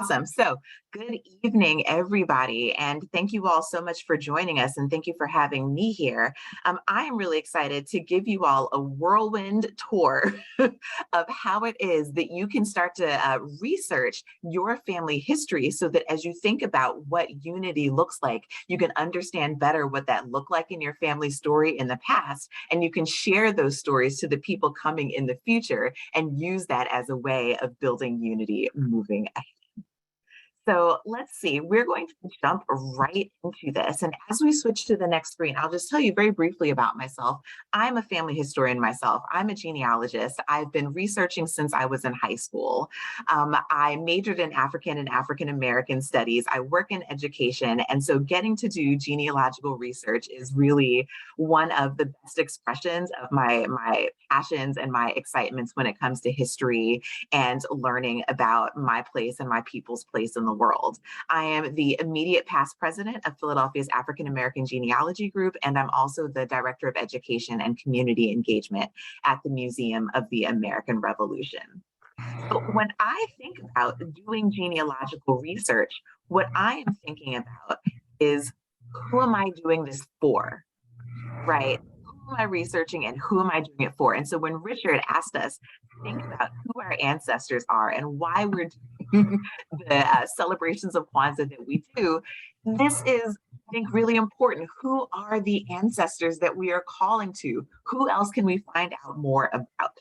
Awesome. So, good evening, everybody. And thank you all so much for joining us. And thank you for having me here. I am really excited to give you all a whirlwind tour of how it is that you can start to research your family history so that as you think about what unity looks like, you can understand better what that looked like in your family story in the past. And you can share those stories to the people coming in the future and use that as a way of building unity moving ahead. So let's see, we're going to jump right into this. And as we switch to the next screen, I'll just tell you very briefly about myself. I'm a family historian myself. I'm a genealogist. I've been researching since I was in high school. I majored in African and African American studies. I work in education. And so getting to do genealogical research is really one of the best expressions of my passions and my excitements when it comes to history and learning about my place and my people's place in the world. I am the immediate past president of Philadelphia's African American Genealogy Group, and I'm also the director of education and community engagement at the Museum of the American Revolution. So when I think about doing genealogical research, what I am thinking about is who am I doing this for, right? Who am I researching and who am I doing it for? And so when Richard asked us to think about who our ancestors are and why we're doing the celebrations of Kwanzaa that we do, this is, I think, really important. Who are the ancestors that we are calling to? Who else can we find out more about?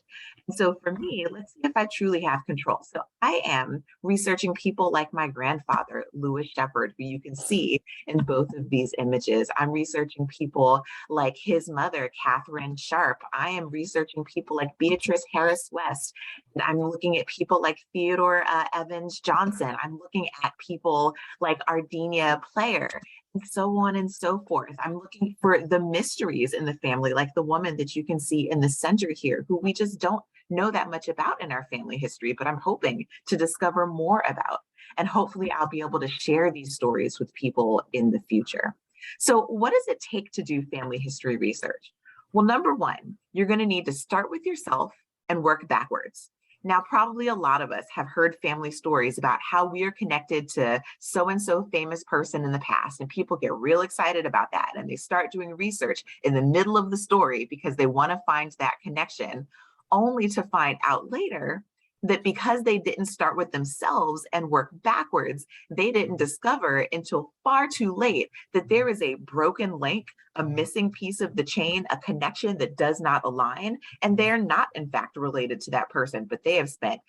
And so for me, let's see if I truly have control. So I am researching people like my grandfather, Lewis Shepherd, who you can see in both of these images. I'm researching people like his mother, Catherine Sharp. I am researching people like Beatrice Harris West. And I'm looking at people like Theodore Evans Johnson. I'm looking at people like Ardenia Player, and so on and so forth. I'm looking for the mysteries in the family, like the woman that you can see in the center here, who we just don't know that much about in our family history, but I'm hoping to discover more about. And hopefully I'll be able to share these stories with people in the future. So what does it take to do family history research? Well, number one, you're going to need to start with yourself and work backwards. Now, probably a lot of us have heard family stories about how we are connected to so-and-so famous person in the past, and people get real excited about that, and they start doing research in the middle of the story because they want to find that connection, only to find out later that because they didn't start with themselves and work backwards, they didn't discover until far too late that there is a broken link, a missing piece of the chain, a connection that does not align, and they're not in fact related to that person, but they have spent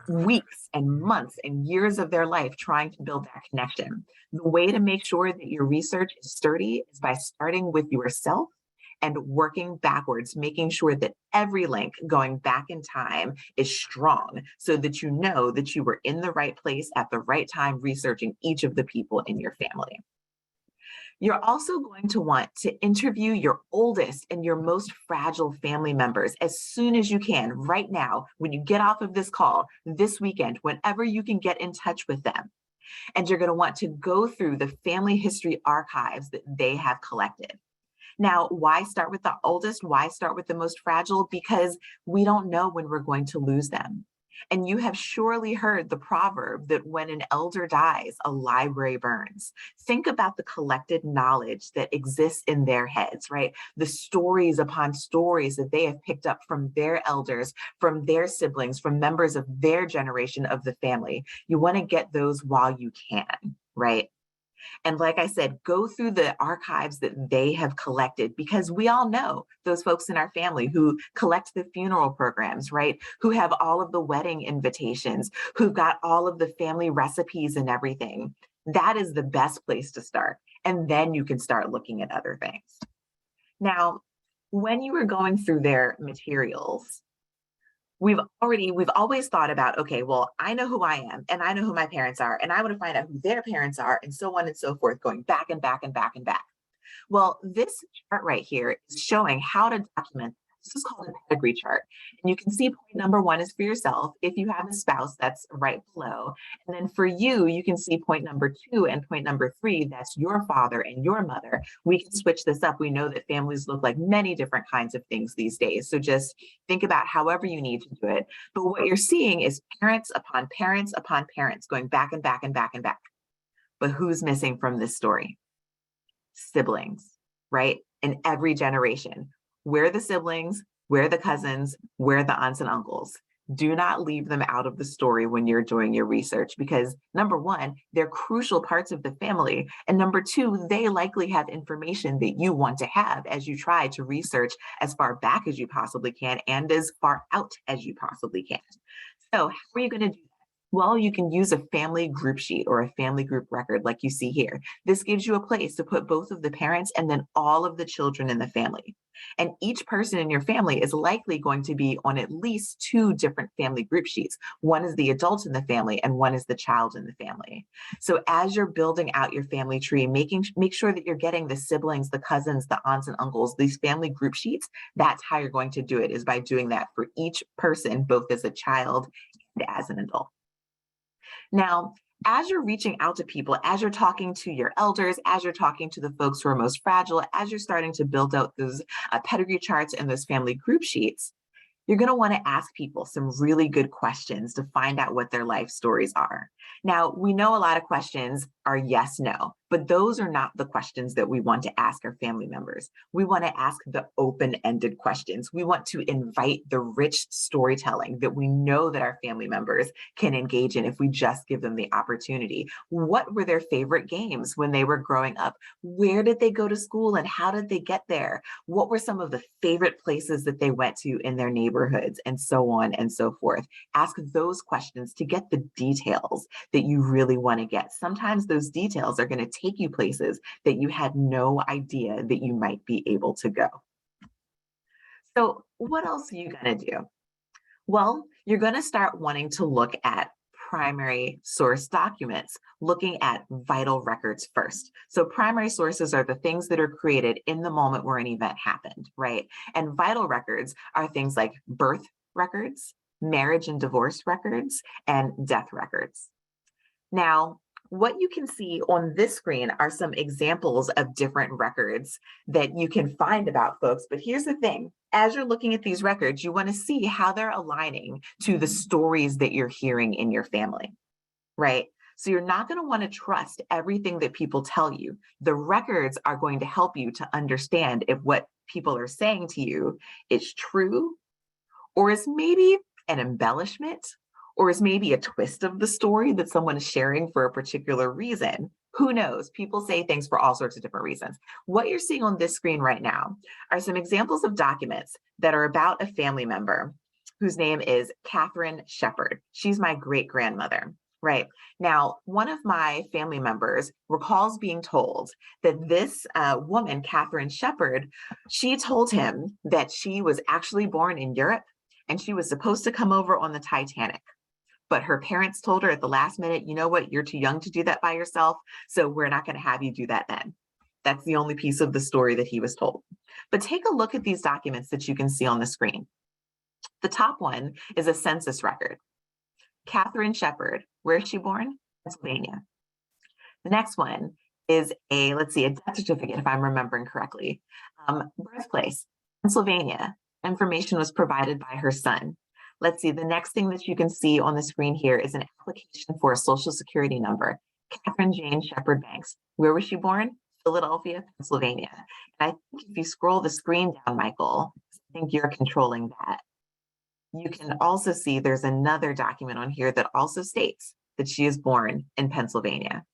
weeks and months and years of their life trying to build that connection. The way to make sure that your research is sturdy is by starting with yourself and working backwards, making sure that every link going back in time is strong so that you know that you were in the right place at the right time researching each of the people in your family. You're also going to want to interview your oldest and your most fragile family members as soon as you can, right now, when you get off of this call, this weekend, whenever you can get in touch with them. And you're going to want to go through the family history archives that they have collected. Now, why start with the oldest? Why start with the most fragile? Because we don't know when we're going to lose them. And you have surely heard the proverb that when an elder dies, a library burns. Think about the collected knowledge that exists in their heads, right? The stories upon stories that they have picked up from their elders, from their siblings, from members of their generation of the family. You want to get those while you can, right? And like I said, go through the archives that they have collected, because we all know those folks in our family who collect the funeral programs, right? Who have all of the wedding invitations, who've got all of the family recipes and everything. That is the best place to start. And then you can start looking at other things. Now, when you are going through their materials, we've always thought about, okay, well, I know who I am and I know who my parents are, and I want to find out who their parents are, and so on and so forth, going back and back and back and back. Well, this chart right here is showing how to document. This is called a pedigree chart. And you can see point number one is for yourself. If you have a spouse, that's right below. And then for you, you can see point number two and point number three, that's your father and your mother. We can switch this up. We know that families look like many different kinds of things these days. So just think about however you need to do it. But what you're seeing is parents upon parents upon parents going back and back and back and back. But who's missing from this story? Siblings, right? In every generation. Where are the siblings? Where are the cousins? Where are the aunts and uncles? Do not leave them out of the story when you're doing your research, because number one, they're crucial parts of the family. And number two, they likely have information that you want to have as you try to research as far back as you possibly can and as far out as you possibly can. So how are you going to do that? Well, you can use a family group sheet or a family group record like you see here. This gives you a place to put both of the parents and then all of the children in the family. And each person in your family is likely going to be on at least two different family group sheets. One is the adult in the family and one is the child in the family. So as you're building out your family tree, make sure that you're getting the siblings, the cousins, the aunts and uncles, these family group sheets. That's how you're going to do it, is by doing that for each person, both as a child and as an adult. Now, as you're reaching out to people, as you're talking to your elders, as you're talking to the folks who are most fragile, as you're starting to build out those pedigree charts and those family group sheets, you're going to want to ask people some really good questions to find out what their life stories are. Now, we know a lot of questions are yes, no, but those are not the questions that we want to ask our family members. We want to ask the open-ended questions. We want to invite the rich storytelling that we know that our family members can engage in if we just give them the opportunity. What were their favorite games when they were growing up? Where did they go to school and how did they get there? What were some of the favorite places that they went to in their neighborhoods, and so on and so forth? Ask those questions to get the details that you really want to get. Sometimes those details are going to take you places that you had no idea that you might be able to go. So what else are you going to do? Well, you're going to start wanting to look at primary source documents, looking at vital records first. So primary sources are the things that are created in the moment where an event happened, right? And vital records are things like birth records, marriage and divorce records, and death records. Now, what you can see on this screen are some examples of different records that you can find about folks. But here's the thing, as you're looking at these records, you want to see how they're aligning to the stories that you're hearing in your family, right? So you're not going to want to trust everything that people tell you. The records are going to help you to understand if what people are saying to you is true, or is maybe an embellishment, or is maybe a twist of the story that someone is sharing for a particular reason. Who knows? People say things for all sorts of different reasons. What you're seeing on this screen right now are some examples of documents that are about a family member whose name is Catherine Shepard. She's my great-grandmother. Right. Now, one of my family members recalls being told that this woman, Catherine Shepard, she told him that she was actually born in Europe and she was supposed to come over on the Titanic. But her parents told her at the last minute, you know what, you're too young to do that by yourself, so we're not going to have you do that then. That's the only piece of the story that he was told. But take a look at these documents that you can see on the screen. The top one is a census record. Catherine Shepard, where is she born? Pennsylvania. The next one is a death certificate, if I'm remembering correctly. Birthplace, Pennsylvania. Information was provided by her son. Let's see, the next thing that you can see on the screen here is an application for a social security number. Catherine Jane Shepard Banks. Where was she born? Philadelphia, Pennsylvania. And I think if you scroll the screen down, Michael, I think you're controlling that. You can also see there's another document on here that also states that she is born in Pennsylvania.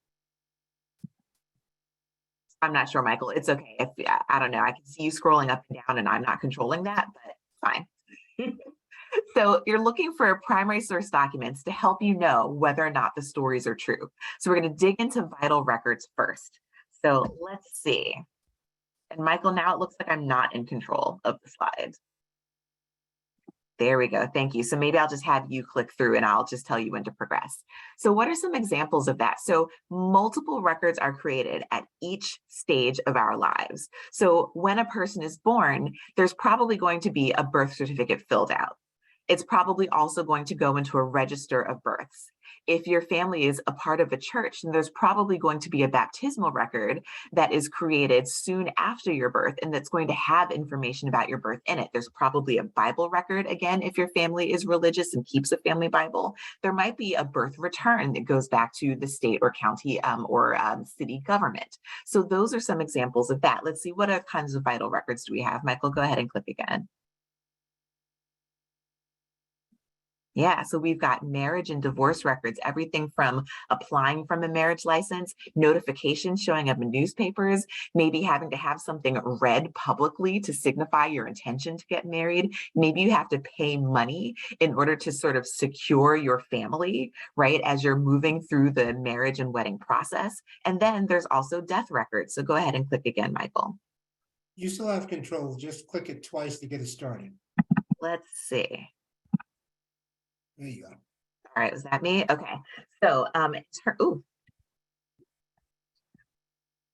I'm not sure, Michael. It's okay. I don't know. I can see you scrolling up and down and I'm not controlling that, but fine. So you're looking for primary source documents to help you know whether or not the stories are true. So we're going to dig into vital records first. So let's see. And Michael, now it looks like I'm not in control of the slides. There we go. Thank you. So maybe I'll just have you click through and I'll just tell you when to progress. So what are some examples of that? So multiple records are created at each stage of our lives. So when a person is born, there's probably going to be a birth certificate filled out. It's probably also going to go into a register of births. If your family is a part of a church, then there's probably going to be a baptismal record that is created soon after your birth, and that's going to have information about your birth in it. There's probably a Bible record, again, if your family is religious and keeps a family Bible. There might be a birth return that goes back to the state or county or city government. So those are some examples of that. Let's see, what other kinds of vital records do we have? Michael, go ahead and click again. Yeah, so we've got marriage and divorce records, everything from applying from a marriage license, notifications showing up in newspapers, maybe having to have something read publicly to signify your intention to get married. Maybe you have to pay money in order to sort of secure your family, right, as you're moving through the marriage and wedding process. And then there's also death records. So go ahead and click again, Michael. You still have control. Just click it twice to get it started. Let's see. There you go. All right, was that me? Okay. So, ooh,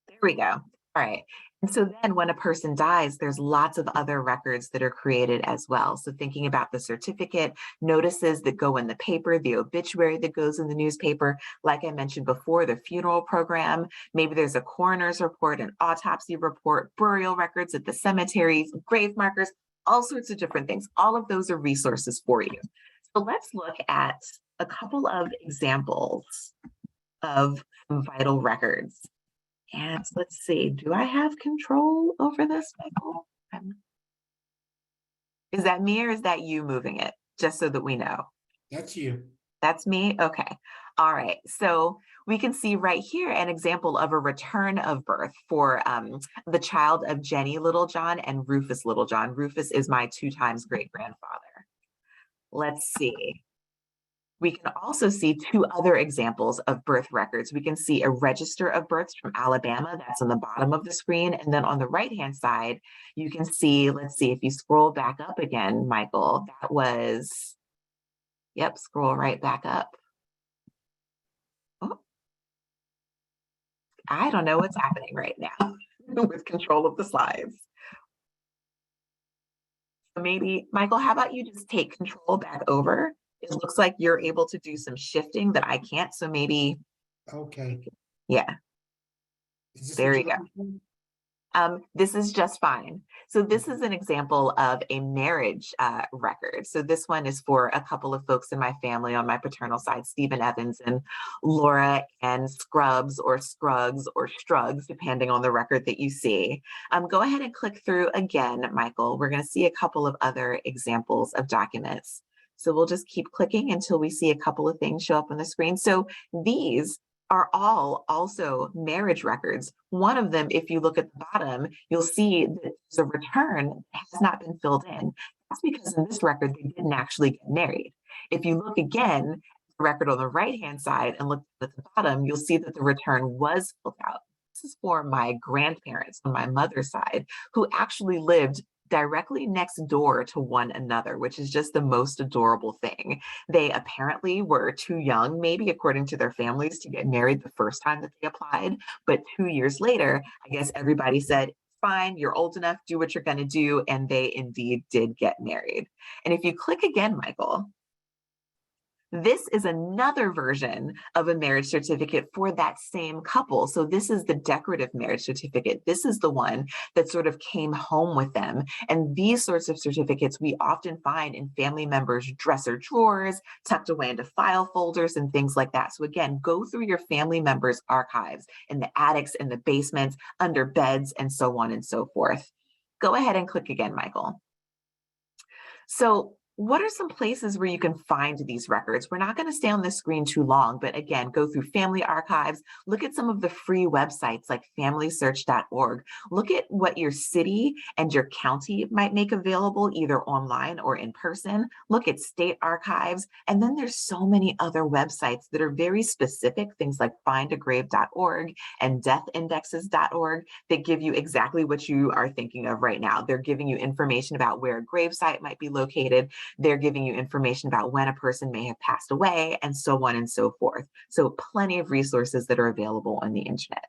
there we go. All right. And so then when a person dies, there's lots of other records that are created as well. So thinking about the certificate, notices that go in the paper, the obituary that goes in the newspaper, like I mentioned before, the funeral program, maybe there's a coroner's report, an autopsy report, burial records at the cemeteries, grave markers, all sorts of different things. All of those are resources for you. So let's look at a couple of examples of some vital records. And let's see, do I have control over this, Michael? Is that me or is that you moving it? Just so that we know. That's you. That's me? Okay. All right. So we can see right here an example of a return of birth for the child of Jenny Littlejohn and Rufus Littlejohn. Rufus is my 2 times great grandfather. Let's see. We can also see 2 other examples of birth records. We can see a register of births from Alabama, that's on the bottom of the screen. And then on the right-hand side, you can see, let's see, if you scroll back up again, Michael, that was, yep, scroll right back up. Oh, I don't know what's happening right now with control of the slides. So maybe, Michael, how about you just take control back over? It looks like you're able to do some shifting that I can't, so maybe. Okay. Yeah, there you go. This is just fine. So this is an example of a marriage record. So this one is for a couple of folks in my family on my paternal side, Stephen Evans and Laura and Scruggs or Struggs, depending on the record that you see. Go ahead and click through again, Michael. We're going to see a couple of other examples of documents. So we'll just keep clicking until we see a couple of things show up on the screen. So these are all also marriage records. One of them, if you look at the bottom, you'll see that there's a return that has not been filled in. That's because in this record, they didn't actually get married. If you look again, the record on the right-hand side and look at the bottom, you'll see that the return was filled out. This is for my grandparents on my mother's side, who actually lived directly next door to one another, which is just the most adorable thing. They apparently were too young, maybe according to their families, to get married the first time that they applied. But 2 years later, I guess everybody said, fine, you're old enough, do what you're going to do. And they indeed did get married. And if you click again, Michael, this is another version of a marriage certificate for that same couple. So this is the decorative marriage certificate. This is the one that sort of came home with them. And these sorts of certificates we often find in family members' dresser drawers, tucked away into file folders and things like that. So again, go through your family members' archives in the attics, in the basements, under beds, and so on and so forth. Go ahead and click again, Michael. So what are some places where you can find these records? We're not going to stay on the screen too long, but again, go through family archives, look at some of the free websites like familysearch.org. Look at what your city and your county might make available either online or in person. Look at state archives. And then there's so many other websites that are very specific, things like findagrave.org and deathindexes.org that give you exactly what you are thinking of right now. They're giving you information about where a gravesite might be located. They're giving you information about when a person may have passed away and so on and so forth. So plenty of resources that are available on the internet.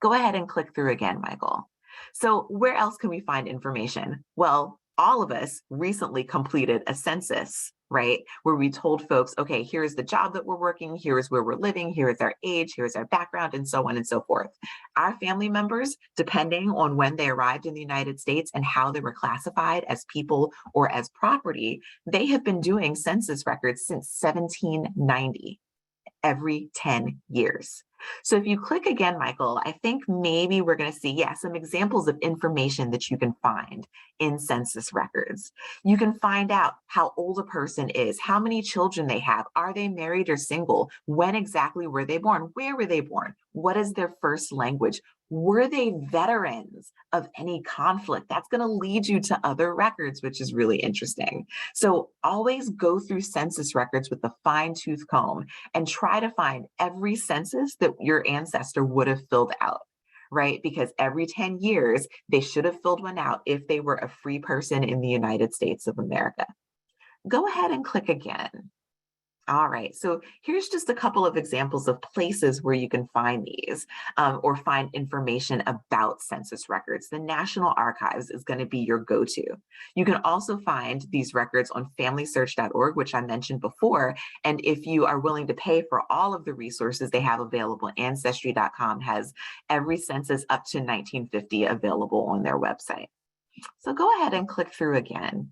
Go ahead and click through again, Michael. So where else can we find information? Well, all of us recently completed a census, right? Where we told folks, okay, here's the job that we're working, here's where we're living, here's our age, here's our background, and so on and so forth. Our family members, depending on when they arrived in the United States and how they were classified as people or as property, they have been doing census records since 1790. Every 10 years. So if you click again, Michael, I think maybe we're going to see, some examples of information that you can find in census records. You can find out how old a person is, how many children they have, are they married or single, when exactly were they born, where were they born, what is their first language, were they veterans of any conflict? That's going to lead you to other records, which is really interesting. So always go through census records with a fine-tooth comb and try to find every census that your ancestor would have filled out, right? Because every 10 years, they should have filled one out if they were a free person in the United States of America. Go ahead and click again. All right, so here's just a couple of examples of places where you can find these or find information about census records. The National Archives is going to be your go-to. You can also find these records on familysearch.org, which I mentioned before. And if you are willing to pay for all of the resources they have available, Ancestry.com has every census up to 1950 available on their website. So go ahead and click through again.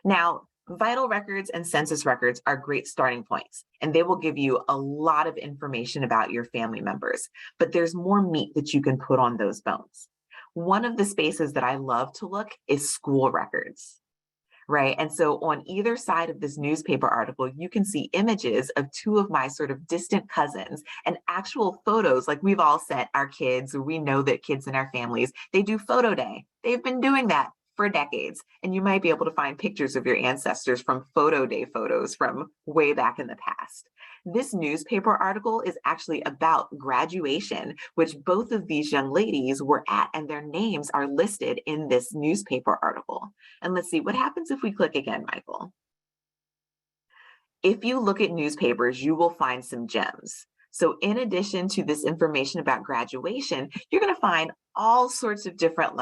Now, vital records and census records are great starting points, and they will give you a lot of information about your family members, but there's more meat that you can put on those bones. One of the spaces that I love to look is school records, right? And so on either side of this newspaper article, you can see images of two of my sort of distant cousins and actual photos. Like we've all sent our kids, or we know that kids in our families, they do photo day. They've been doing that for decades. And you might be able to find pictures of your ancestors from photo day photos from way back in the past. This newspaper article is actually about graduation, which both of these young ladies were at, and their names are listed in this newspaper article. And let's see, what happens if we click again, Michael? If you look at newspapers, you will find some gems. So in addition to this information about graduation, you're going to find all sorts of different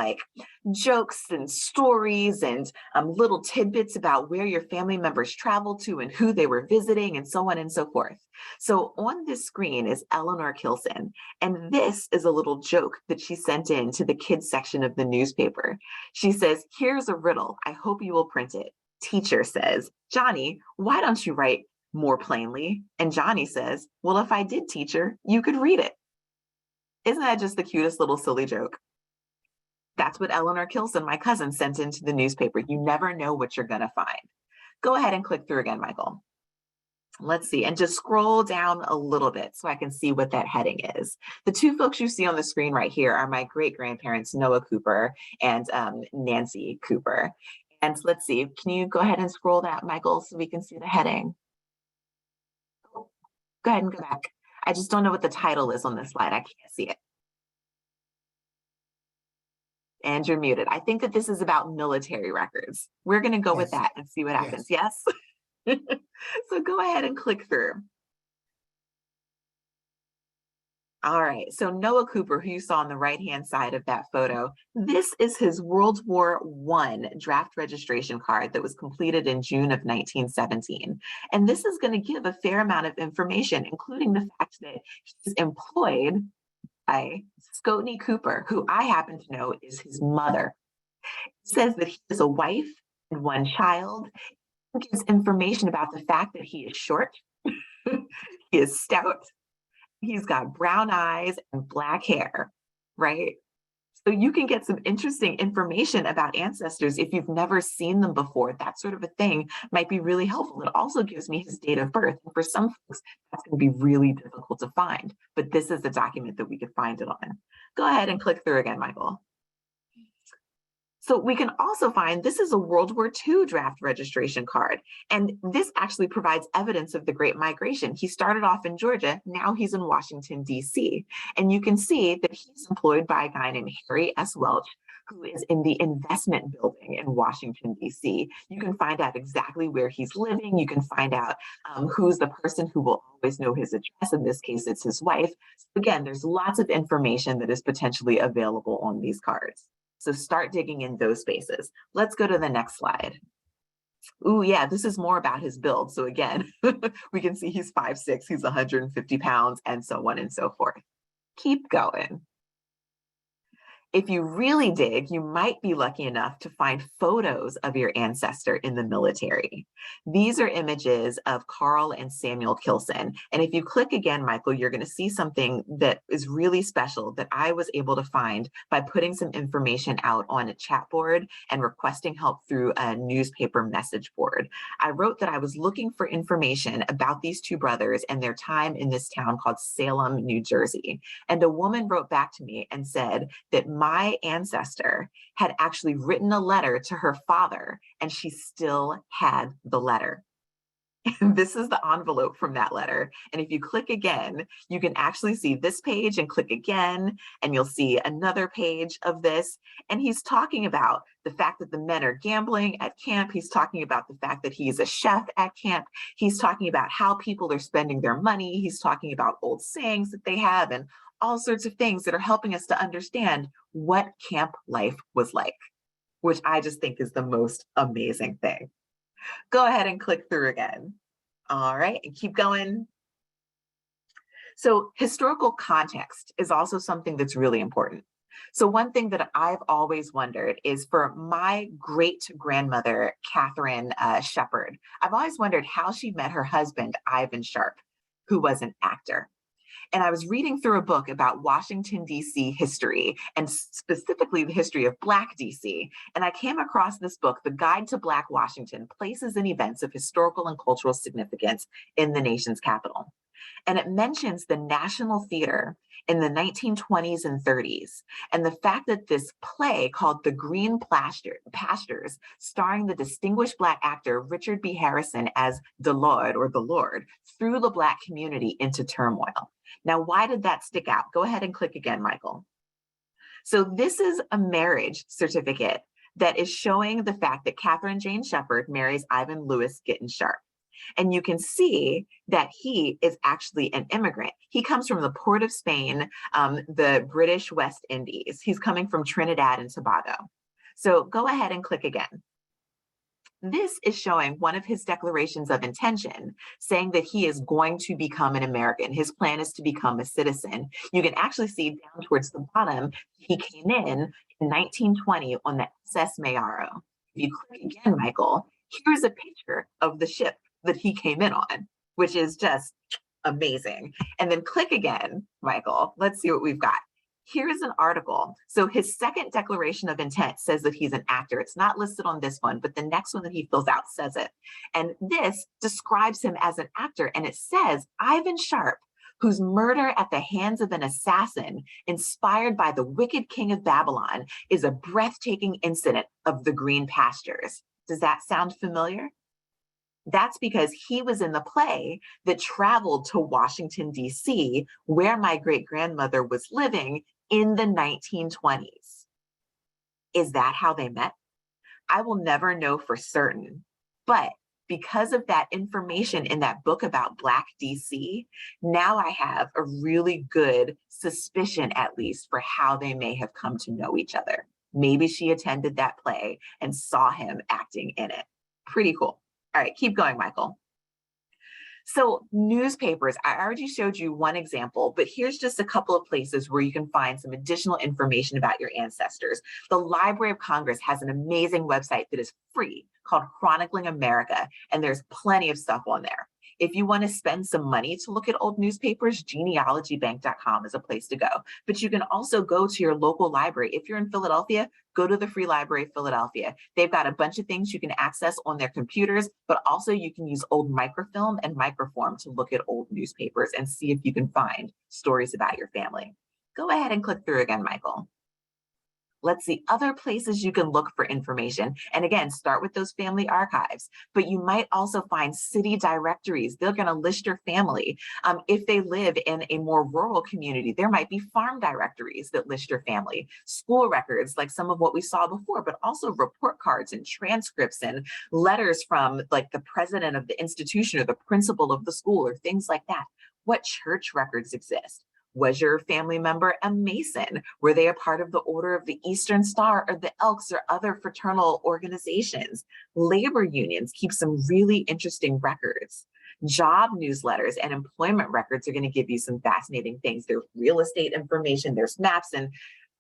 jokes and stories and little tidbits about where your family members traveled to and who they were visiting and so on and so forth. So on this screen is Eleanor Kilson, and this is a little joke that she sent in to the kids section of the newspaper. She says, "Here's a riddle. I hope you will print it." Teacher says, "Johnny, why don't you write more plainly?" And Johnny says, "Well, if I did, teacher, you could read it." Isn't that just the cutest little silly joke? That's what Eleanor Kilson, my cousin, sent into the newspaper. You never know what you're going to find. Go ahead and click through again, Michael. Let's see, and just scroll down a little bit so I can see what that heading is. The two folks you see on the screen right here are my great-grandparents, Noah Cooper and Nancy Cooper. And let's see, can you go ahead and scroll that, Michael, so we can see the heading? Go ahead and go back. I just don't know what the title is on this slide. I can't see it. And you're muted. I think that this is about military records. We're going to go with that and see what happens. Yes? So go ahead and click through. All right, so Noah Cooper, who you saw on the right-hand side of that photo, this is his World War I draft registration card that was completed in June of 1917. And this is going to give a fair amount of information, including the fact that he's employed by Scotney Cooper, who I happen to know is his mother. It says that he has a wife and one child. It gives information about the fact that he is short, he is stout, he's got brown eyes and black hair, right? So you can get some interesting information about ancestors if you've never seen them before. That sort of a thing might be really helpful. It also gives me his date of birth. And for some folks, that's going to be really difficult to find, but this is the document that we could find it on. Go ahead and click through again, Michael. So we can also find, this is a World War II draft registration card. And this actually provides evidence of the Great Migration. He started off in Georgia, now he's in Washington, D.C. And you can see that he's employed by a guy named Harry S. Welch, who is in the investment building in Washington, D.C. You can find out exactly where he's living. You can find out who's the person who will always know his address. In this case, it's his wife. So again, there's lots of information that is potentially available on these cards. So start digging in those spaces. Let's go to the next slide. Ooh, yeah, this is more about his build. So again, we can see he's 5'6", he's 150 pounds, and so on and so forth. Keep going. If you really dig, you might be lucky enough to find photos of your ancestor in the military. These are images of Carl and Samuel Kilson. And if you click again, Michael, you're going to see something that is really special that I was able to find by putting some information out on a chat board and requesting help through a newspaper message board. I wrote that I was looking for information about these two brothers and their time in this town called Salem, New Jersey. And a woman wrote back to me and said that my ancestor had actually written a letter to her father, and she still had the letter. And this is the envelope from that letter. And if you click again, you can actually see this page and click again, and you'll see another page of this. And he's talking about the fact that the men are gambling at camp. He's talking about the fact that he's a chef at camp. He's talking about how people are spending their money. He's talking about old sayings that they have and all sorts of things that are helping us to understand what camp life was like, which I just think is the most amazing thing. Go ahead and click through again. All right, and keep going. So historical context is also something that's really important. So one thing that I've always wondered is for my great-grandmother, Catherine Shepard, I've always wondered how she met her husband, Ivan Sharp, who was an actor. And I was reading through a book about Washington, D.C. history, and specifically the history of Black D.C. And I came across this book, The Guide to Black Washington, Places and Events of Historical and Cultural Significance in the Nation's Capital. And it mentions the National Theater in the 1920s and 30s, and the fact that this play called The Green Pastures, starring the distinguished Black actor Richard B. Harrison as the Lord, threw the Black community into turmoil. Now, why did that stick out? Go ahead and click again, Michael. So this is a marriage certificate that is showing the fact that Catherine Jane Shepard marries Ivan Louis Gittins Sharp. And you can see that he is actually an immigrant. He comes from the Port of Spain, the British West Indies. He's coming from Trinidad and Tobago. So go ahead and click again. This is showing one of his declarations of intention, saying that he is going to become an American. His plan is to become a citizen. You can actually see down towards the bottom, he came in 1920 on the SS Mayaro. If you click again, Michael, here's a picture of the ship that he came in on, which is just amazing. And then click again, Michael. Let's see what we've got. Here's an article. So his second declaration of intent says that he's an actor. It's not listed on this one, but the next one that he fills out says it. And this describes him as an actor. And it says, Ivan Sharp, whose murder at the hands of an assassin inspired by the wicked king of Babylon is a breathtaking incident of the green pastures. Does that sound familiar? That's because he was in the play that traveled to Washington, D.C., where my great-grandmother was living in the 1920s. Is that how they met? I will never know for certain, but because of that information in that book about Black DC, now I have a really good suspicion, at least, for how they may have come to know each other. Maybe she attended that play and saw him acting in it. Pretty cool. All right, keep going, Michael. So newspapers, I already showed you one example, but here's just a couple of places where you can find some additional information about your ancestors. The Library of Congress has an amazing website that is free called Chronicling America, and there's plenty of stuff on there. If you want to spend some money to look at old newspapers, genealogybank.com is a place to go. But you can also go to your local library. If you're in Philadelphia, go to the Free Library of Philadelphia. They've got a bunch of things you can access on their computers, but also you can use old microfilm and microform to look at old newspapers and see if you can find stories about your family. Go ahead and click through again, Michael. Let's see other places you can look for information. And again, start with those family archives, but you might also find city directories. They're going to list your family. If they live in a more rural community, there might be farm directories that list your family, school records, like some of what we saw before, but also report cards and transcripts and letters from like the president of the institution or the principal of the school or things like that. What church records exist? Was your family member a Mason? Were they a part of the Order of the Eastern Star or the Elks or other fraternal organizations? Labor unions keep some really interesting records. Job newsletters and employment records are going to give you some fascinating things. There's real estate information, there's maps, and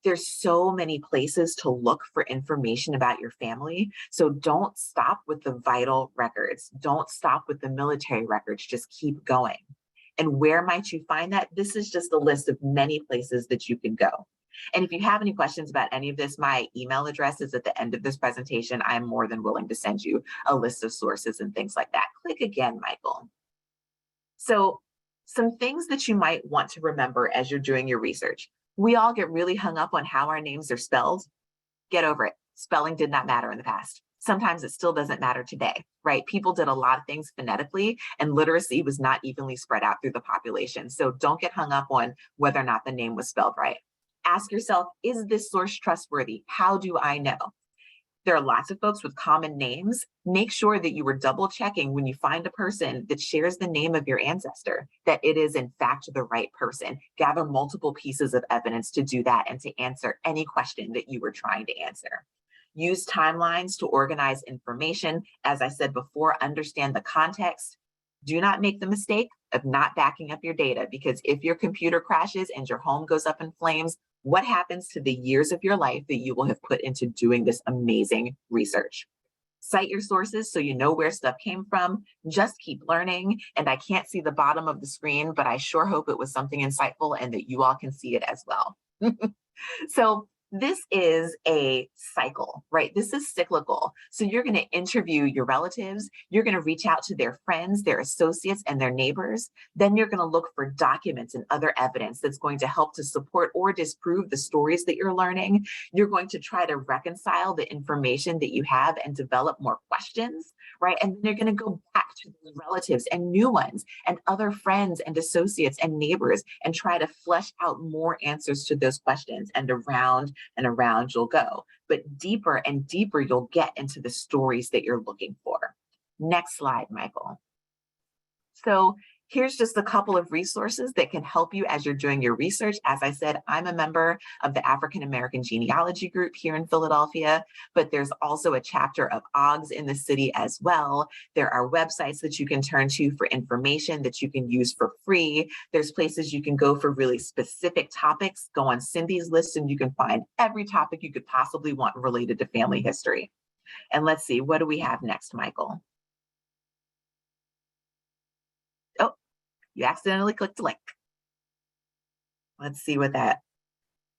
there's so many places to look for information about your family. So don't stop with the vital records. Don't stop with the military records. Just keep going. And where might you find that? This is just a list of many places that you can go. And if you have any questions about any of this, my email address is at the end of this presentation. I'm more than willing to send you a list of sources and things like that. Click again, Michael. So some things that you might want to remember as you're doing your research. We all get really hung up on how our names are spelled. Get over it. Spelling did not matter in the past. Sometimes it still doesn't matter today, right? People did a lot of things phonetically, and literacy was not evenly spread out through the population. So don't get hung up on whether or not the name was spelled right. Ask yourself, is this source trustworthy? How do I know? There are lots of folks with common names. Make sure that you are double checking when you find a person that shares the name of your ancestor, that it is in fact the right person. Gather multiple pieces of evidence to do that and to answer any question that you were trying to answer. Use timelines to organize information. As I said before, understand the context. Do not make the mistake of not backing up your data, because if your computer crashes and your home goes up in flames, what happens to the years of your life that you will have put into doing this amazing research? Cite your sources so you know where stuff came from. Just keep learning. And I can't see the bottom of the screen, but I sure hope it was something insightful and that you all can see it as well. So this is a cycle, right? This is cyclical. So you're going to interview your relatives. You're going to reach out to their friends, their associates, and their neighbors. Then you're going to look for documents and other evidence that's going to help to support or disprove the stories that you're learning. You're going to try to reconcile the information that you have and develop more questions, right? And then you're going to go back to those relatives and new ones and other friends and associates and neighbors and try to flesh out more answers to those questions, and around and around you'll go. But deeper and deeper you'll get into the stories that you're looking for. Next slide, Michael. So here's just a couple of resources that can help you as you're doing your research. As I said, I'm a member of the African American Genealogy group here in Philadelphia, but there's also a chapter of OGS in the city as well. There are websites that you can turn to for information that you can use for free. There's places you can go for really specific topics. Go on Cindy's list and you can find every topic you could possibly want related to family history. And let's see, what do we have next, Michael? Oh, you accidentally clicked a link. Let's see what that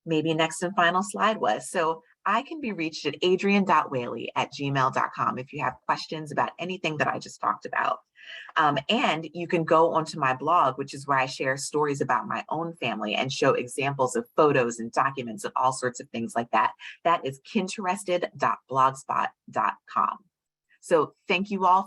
maybe next and final slide was. So I can be reached at adrienne.whaley@gmail.com if you have questions about anything that I just talked about. And you can go onto my blog, which is where I share stories about my own family and show examples of photos and documents and all sorts of things like that. That is kinterested.blogspot.com. So thank you all for